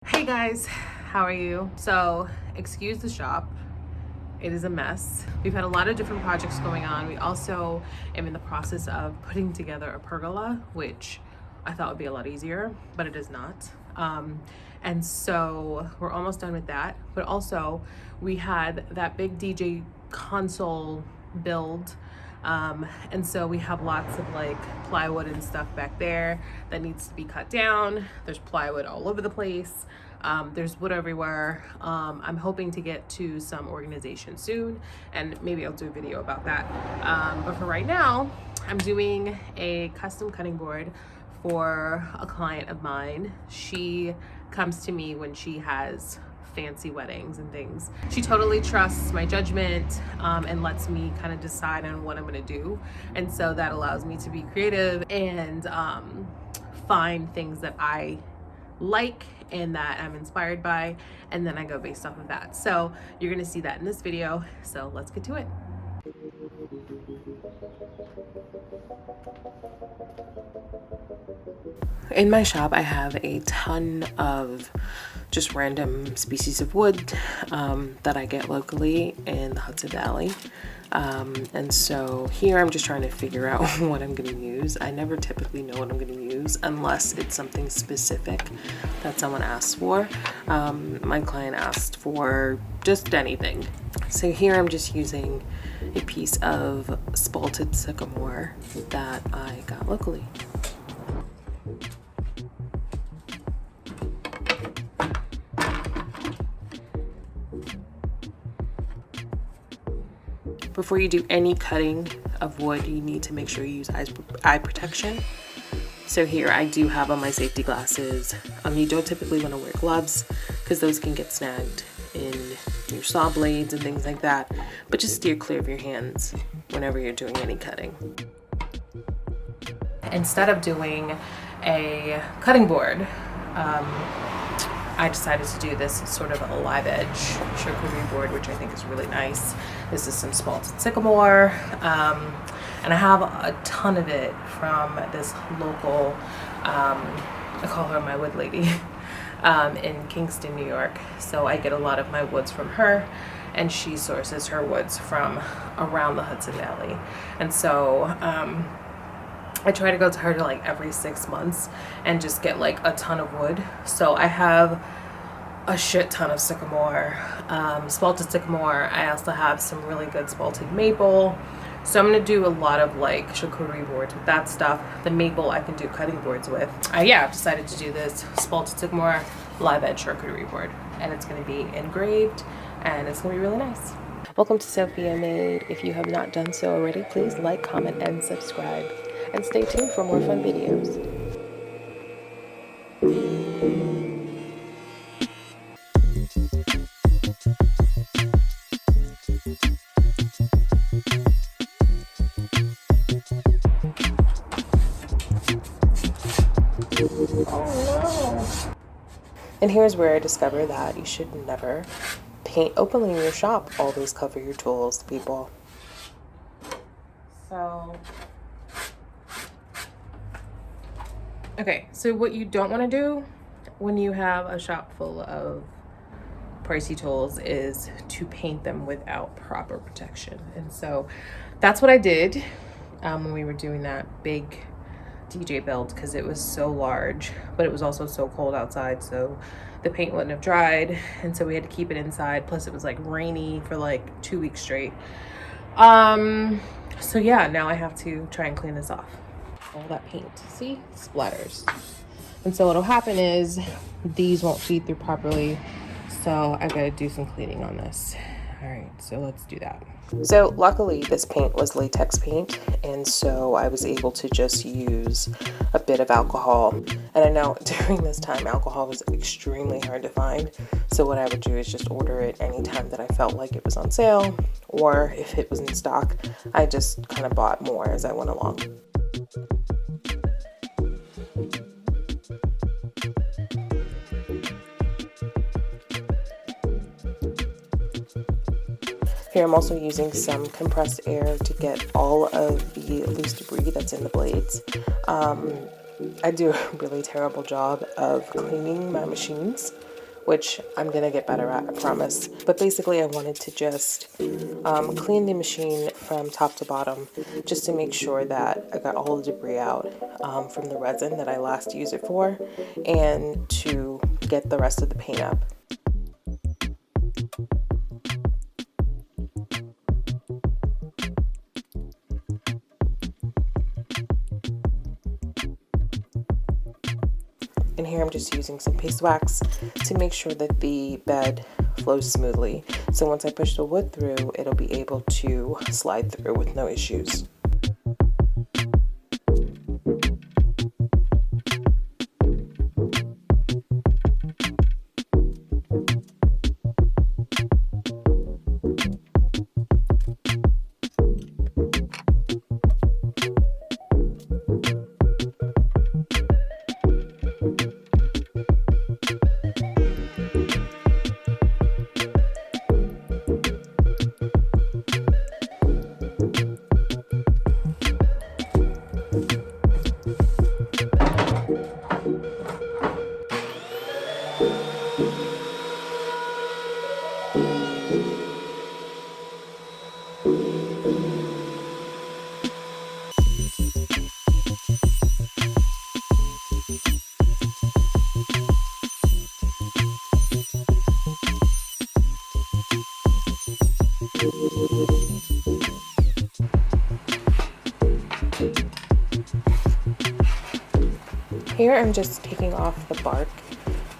Hey guys, how are you? So, excuse the shop. It is a mess. We've had a lot of different projects going on. We also am in the process of putting together a pergola, which I thought would be a lot easier, but it is not. And so we're almost done with that. But also, we had that big DJ console build. And so we have lots of like plywood and stuff back there that needs to be cut down. There's plywood all over the place. There's wood everywhere. I'm hoping to get to some organization soon, and maybe I'll do a video about that. But for right now, I'm doing a custom cutting board for a client of mine. She comes to me when she has fancy weddings and things. She totally trusts my judgment and lets me kind of decide on what I'm going to do. And so that allows me to be creative and find things that I like and that I'm inspired by, and then I go based off of that. So you're going to see that in this video. So let's get to it. In my shop, I have a ton of just random species of wood that I get locally in the Hudson Valley. And so here I'm just trying to figure out what I'm going to use. I never typically know what I'm going to use unless it's something specific that someone asks for. My client asked for just anything. So here I'm just using a piece of spalted sycamore that I got locally. Before you do any cutting of wood, you need to make sure you use eye protection. So here I do have on my safety glasses. You don't typically want to wear gloves because those can get snagged in your saw blades and things like that, but just steer clear of your hands whenever you're doing any cutting. Instead of doing a cutting board, I decided to do this sort of a live edge charcuterie board, which I think is really nice. This is some spalted sycamore, and I have a ton of it from this local, I call her my wood lady, in Kingston, New York. So I get a lot of my woods from her, and she sources her woods from around the Hudson Valley. And so I try to go to her to like every 6 months and just get like a ton of wood. So I have a shit ton of sycamore, spalted sycamore. I also have some really good spalted maple. So I'm gonna do a lot of like charcuterie boards with that stuff. The maple I can do cutting boards with. I've decided to do this spalted sycamore live edge charcuterie board, and it's gonna be engraved and it's gonna be really nice. Welcome to SophiaMade. If you have not done so already, please like, comment, and subscribe. And stay tuned for more fun videos. Oh no! And here's where I discovered that you should never paint openly in your shop. Always cover your tools, people. Okay, so what you don't want to do when you have a shop full of pricey tools is to paint them without proper protection. And so that's what I did when we were doing that big DJ build, because it was so large, but it was also so cold outside, so the paint wouldn't have dried, and so we had to keep it inside. Plus it was like rainy for like 2 weeks straight. So yeah, now I have to try and clean this off. All that paint, see, splatters. And so what'll happen is these won't feed through properly, so I gotta do some cleaning on this. All right, so let's do that. So luckily this paint was latex paint, and so I was able to just use a bit of alcohol. And I know during this time alcohol was extremely hard to find, so what I would do is just order it anytime that I felt like it was on sale, or if it was in stock, I just kind of bought more as I went along. Here I'm also using some compressed air to get all of the loose debris that's in the blades. I do a really terrible job of cleaning my machines, which I'm gonna get better at, I promise. But basically I wanted to just clean the machine from top to bottom, just to make sure that I got all the debris out from the resin that I last used it for, and to get the rest of the paint up. And here I'm just using some paste wax to make sure that the bed flows smoothly. So once I push the wood through, it'll be able to slide through with no issues. Here I'm just taking off the bark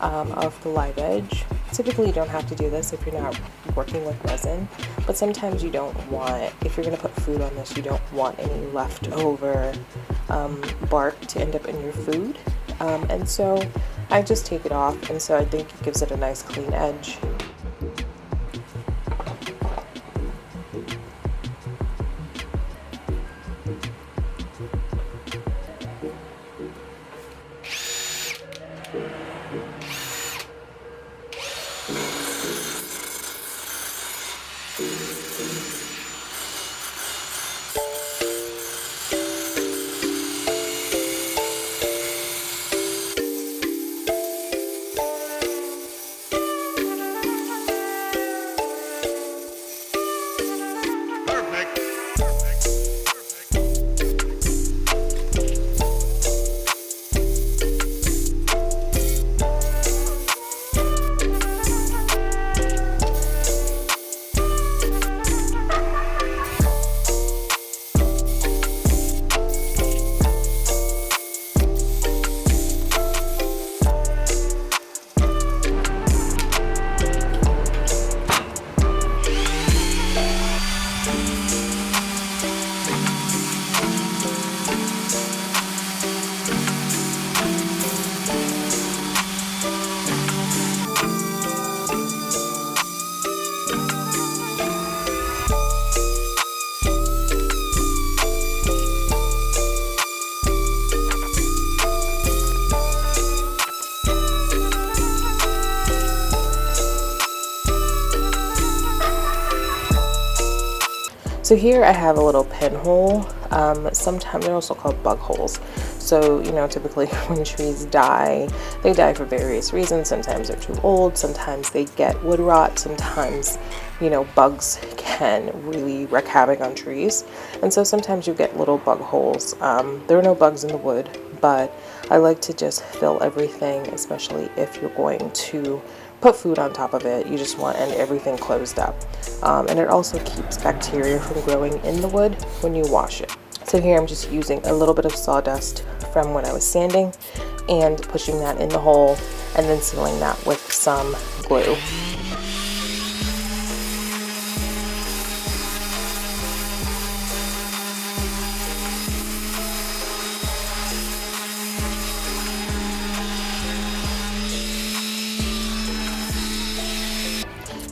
of the live edge. Typically you don't have to do this if you're not working with resin, but sometimes you don't want, if you're going to put food on this, you don't want any leftover bark to end up in your food. And so I just take it off, and so I think it gives it a nice clean edge. So here I have a little pinhole. Sometimes they're also called bug holes. So, you know, typically when trees die, they die for various reasons. Sometimes they're too old, sometimes they get wood rot, sometimes, you know, bugs can really wreak havoc on trees. And so sometimes you get little bug holes. There are no bugs in the wood, but I like to just fill everything, especially if you're going to put food on top of it. You just want everything closed up. And it also keeps bacteria from growing in the wood when you wash it. So here I'm just using a little bit of sawdust from when I was sanding and pushing that in the hole and then sealing that with some glue.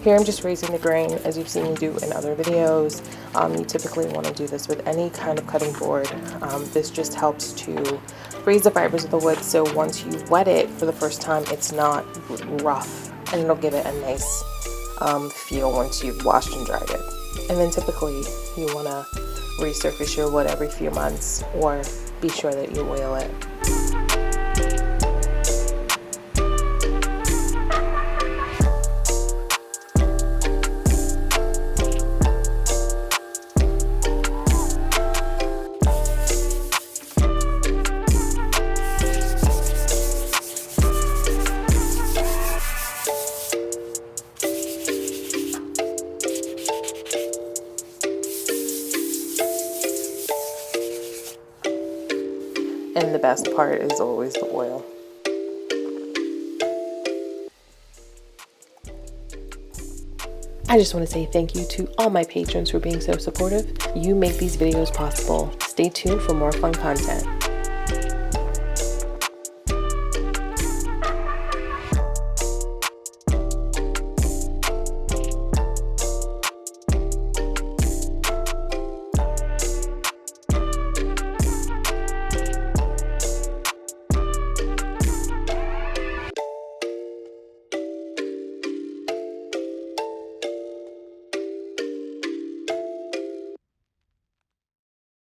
Here I'm just raising the grain, as you've seen me do in other videos. You typically want to do this with any kind of cutting board. This just helps to raise the fibers of the wood, so once you wet it for the first time, it's not rough, and it'll give it a nice feel once you've washed and dried it. And then typically you want to resurface your wood every few months, or be sure that you oil it. best part is always the oil. I just want to say thank you to all my patrons for being so supportive. You make these videos possible. Stay tuned for more fun content.